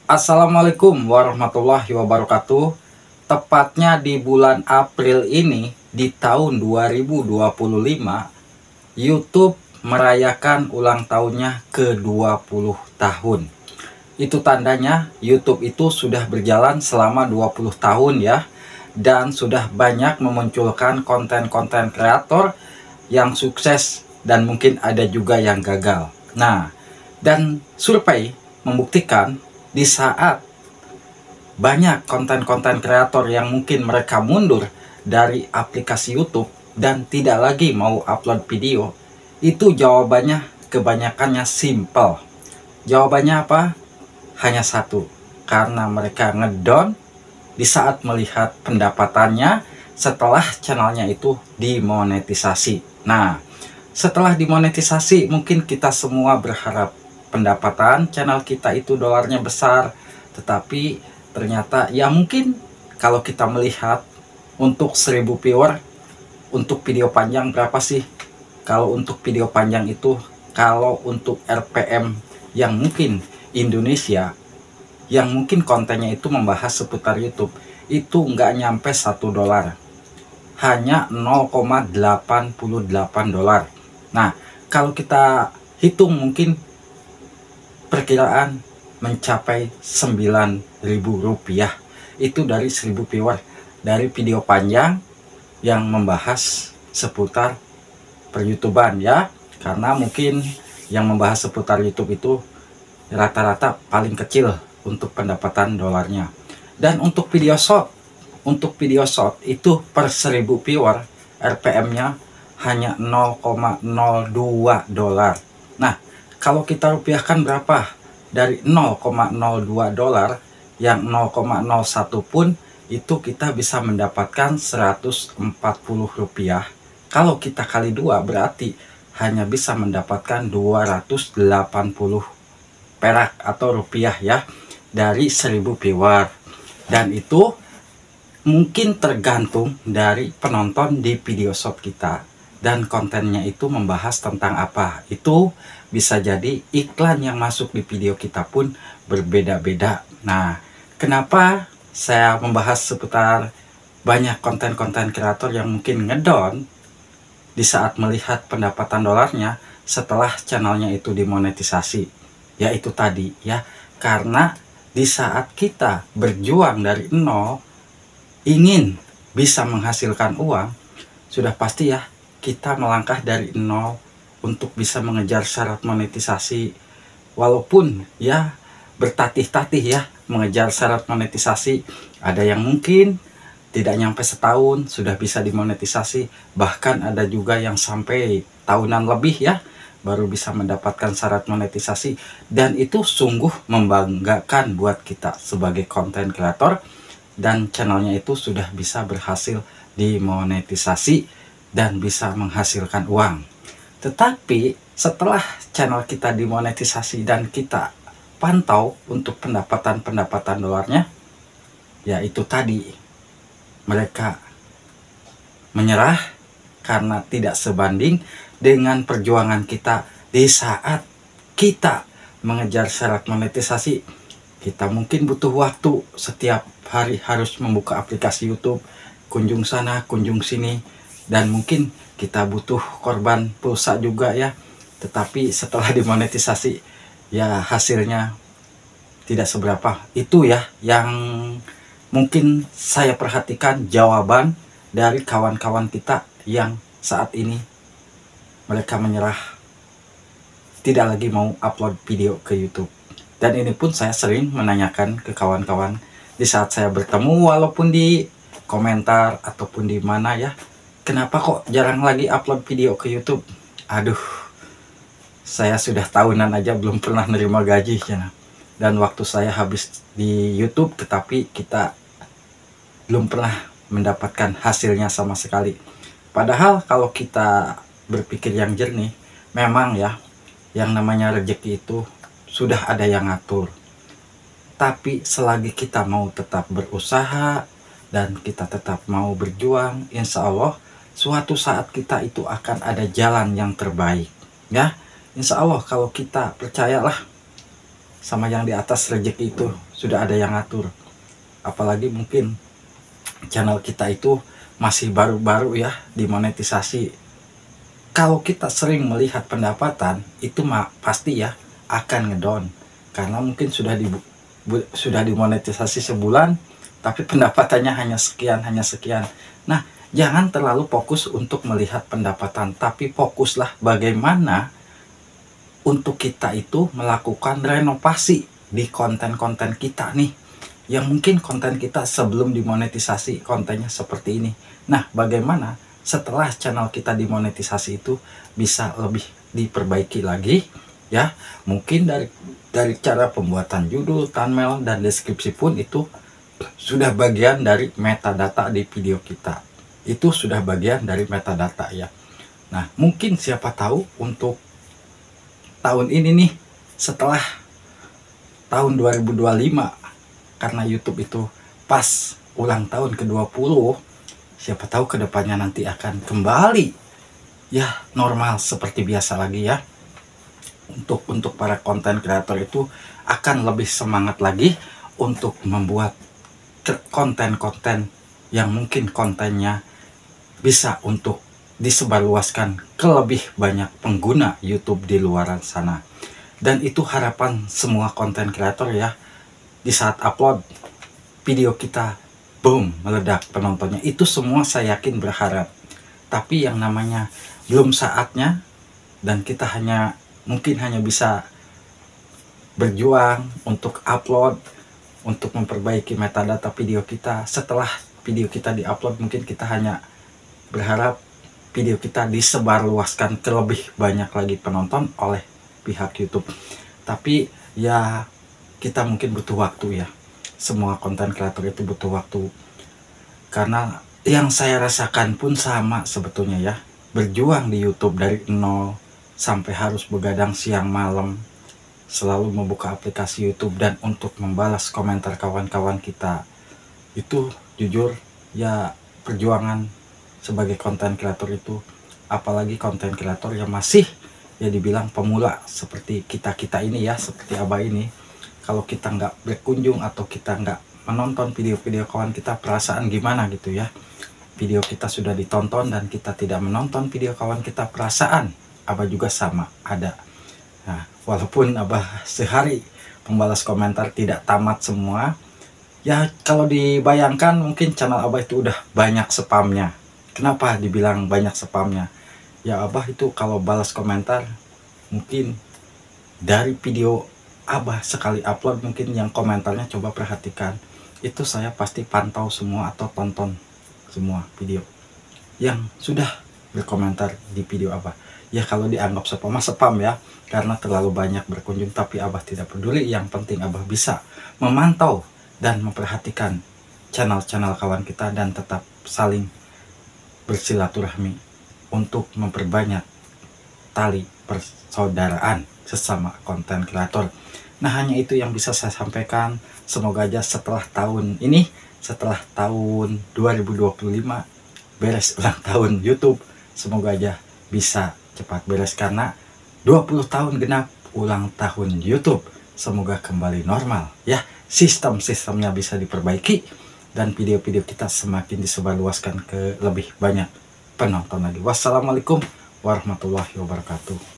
Assalamualaikum warahmatullahi wabarakatuh. Tepatnya di bulan April ini, di tahun 2025, YouTube merayakan ulang tahunnya ke-20 tahun. Itu tandanya YouTube itu sudah berjalan selama 20 tahun ya. Dan sudah banyak memunculkan konten-konten kreator yang sukses dan mungkin ada juga yang gagal. Nah, dan survei membuktikan di saat banyak konten-konten kreator yang mungkin mereka mundur dari aplikasi YouTube dan tidak lagi mau upload video, itu jawabannya kebanyakannya simple. Jawabannya apa? Hanya satu, karena mereka ngedown di saat melihat pendapatannya setelah channelnya itu dimonetisasi. Nah, setelah dimonetisasi mungkin kita semua berharap pendapatan channel kita itu dolarnya besar, tetapi ternyata ya mungkin kalau kita melihat untuk 1000 viewer untuk video panjang berapa sih? Kalau untuk video panjang itu, kalau untuk RPM yang mungkin Indonesia, yang mungkin kontennya itu membahas seputar YouTube, itu nggak nyampe $1, hanya 0,88 dolar. Nah, kalau kita hitung mungkin perkiraan mencapai Rp9.000 itu dari 1000 viewer dari video panjang yang membahas seputar per-YouTuban ya, karena mungkin yang membahas seputar YouTube itu rata-rata paling kecil untuk pendapatan dolarnya. Dan untuk video short itu per 1000 viewer RPM-nya hanya 0,02 dolar. Nah, kalau kita rupiahkan berapa? Dari 0,02 dolar, yang 0,01 pun itu kita bisa mendapatkan Rp140. Kalau kita kali 2 berarti hanya bisa mendapatkan 280 perak atau rupiah ya dari 1000 viewer. Dan itu mungkin tergantung dari penonton di video short kita dan kontennya itu membahas tentang apa. Itu bisa jadi iklan yang masuk di video kita pun berbeda-beda. Nah, kenapa saya membahas seputar banyak konten-konten kreator yang mungkin ngedown di saat melihat pendapatan dolarnya setelah channelnya itu dimonetisasi? Ya itu tadi ya, karena di saat kita berjuang dari nol ingin bisa menghasilkan uang, sudah pasti ya kita melangkah dari nol untuk bisa mengejar syarat monetisasi. Walaupun ya bertatih-tatih ya mengejar syarat monetisasi, ada yang mungkin tidak nyampe setahun sudah bisa dimonetisasi, bahkan ada juga yang sampai tahunan lebih ya baru bisa mendapatkan syarat monetisasi. Dan itu sungguh membanggakan buat kita sebagai konten kreator, dan channelnya itu sudah bisa berhasil dimonetisasi dan bisa menghasilkan uang. Tetapi setelah channel kita dimonetisasi dan kita pantau untuk pendapatan dolarnya, ya itu tadi, mereka menyerah karena tidak sebanding dengan perjuangan kita. Di saat kita mengejar syarat monetisasi, kita mungkin butuh waktu, setiap hari harus membuka aplikasi YouTube, kunjung sana kunjung sini, dan mungkin kita butuh korban pulsa juga ya. Tetapi setelah dimonetisasi ya hasilnya tidak seberapa. Itu ya yang mungkin saya perhatikan jawaban dari kawan-kawan kita yang saat ini mereka menyerah, tidak lagi mau upload video ke YouTube. Dan ini pun saya sering menanyakan ke kawan-kawan di saat saya bertemu, walaupun di komentar ataupun di mana ya, kenapa kok jarang lagi upload video ke YouTube? Aduh, saya sudah tahunan aja belum pernah nerima gaji ya. Dan waktu saya habis di YouTube, tetapi kita belum pernah mendapatkan hasilnya sama sekali. Padahal kalau kita berpikir yang jernih, memang ya yang namanya rezeki itu sudah ada yang ngatur. Tapi selagi kita mau tetap berusaha dan kita tetap mau berjuang, insya Allah suatu saat kita itu akan ada jalan yang terbaik ya. Insya Allah kalau kita percayalah, sama yang di atas rezeki itu sudah ada yang ngatur. Apalagi mungkin channel kita itu masih baru-baru ya dimonetisasi. Kalau kita sering melihat pendapatan itu pasti ya akan ngedown, karena mungkin sudah dimonetisasi sebulan tapi pendapatannya hanya sekian. Nah, jangan terlalu fokus untuk melihat pendapatan, tapi fokuslah bagaimana untuk kita itu melakukan renovasi di konten-konten kita nih, yang mungkin konten kita sebelum dimonetisasi kontennya seperti ini. Nah, bagaimana setelah channel kita dimonetisasi itu bisa lebih diperbaiki lagi ya. Mungkin dari cara pembuatan judul, thumbnail, dan deskripsi pun itu sudah bagian dari metadata di video kita. Itu sudah bagian dari metadata ya. Nah, mungkin siapa tahu untuk tahun ini nih, setelah tahun 2025, karena YouTube itu pas ulang tahun ke-20, siapa tahu kedepannya nanti akan kembali ya normal seperti biasa lagi ya. Untuk para konten kreator itu akan lebih semangat lagi untuk membuat konten-konten yang mungkin kontennya bisa untuk disebarluaskan ke lebih banyak pengguna YouTube di luar sana. Dan itu harapan semua konten kreator ya. Di saat upload video kita, boom, meledak penontonnya. Itu semua saya yakin berharap. Tapi yang namanya belum saatnya, dan kita mungkin hanya bisa berjuang untuk upload, untuk memperbaiki metadata video kita. Setelah video kita diupload, mungkin kita hanya berharap video kita disebarluaskan ke lebih banyak lagi penonton oleh pihak YouTube. Tapi ya kita mungkin butuh waktu ya. Semua konten kreator itu butuh waktu. Karena yang saya rasakan pun sama sebetulnya ya. Berjuang di YouTube dari nol sampai harus begadang siang malam, selalu membuka aplikasi YouTube dan untuk membalas komentar kawan-kawan kita. Itu jujur ya, perjuangan sebagai konten kreator itu, apalagi konten kreator yang masih ya dibilang pemula seperti kita ini ya, seperti Abah ini. Kalau kita nggak berkunjung atau kita nggak menonton video-video kawan kita, perasaan gimana gitu ya. Video kita sudah ditonton dan kita tidak menonton video kawan kita, perasaan Abah juga sama ada. Nah, walaupun Abah sehari pembalas komentar tidak tamat semua ya, kalau dibayangkan mungkin channel Abah itu udah banyak spamnya. Kenapa dibilang banyak spamnya? Ya Abah itu kalau balas komentar, mungkin dari video Abah sekali upload, mungkin yang komentarnya coba perhatikan, itu saya pasti pantau semua atau tonton semua video yang sudah berkomentar di video Abah. Ya kalau dianggap spam ya, karena terlalu banyak berkunjung, tapi Abah tidak peduli. Yang penting Abah bisa memantau dan memperhatikan channel-channel kawan kita dan tetap saling bersilaturahmi untuk memperbanyak tali persaudaraan sesama konten kreator. Nah, hanya itu yang bisa saya sampaikan. Semoga aja setelah tahun ini, setelah tahun 2025 beres ulang tahun YouTube, semoga aja bisa cepat beres, karena 20 tahun genap ulang tahun YouTube. Semoga kembali normal ya, sistemnya bisa diperbaiki dan video-video kita semakin disebarluaskan ke lebih banyak penonton lagi. Wassalamualaikum warahmatullahi wabarakatuh.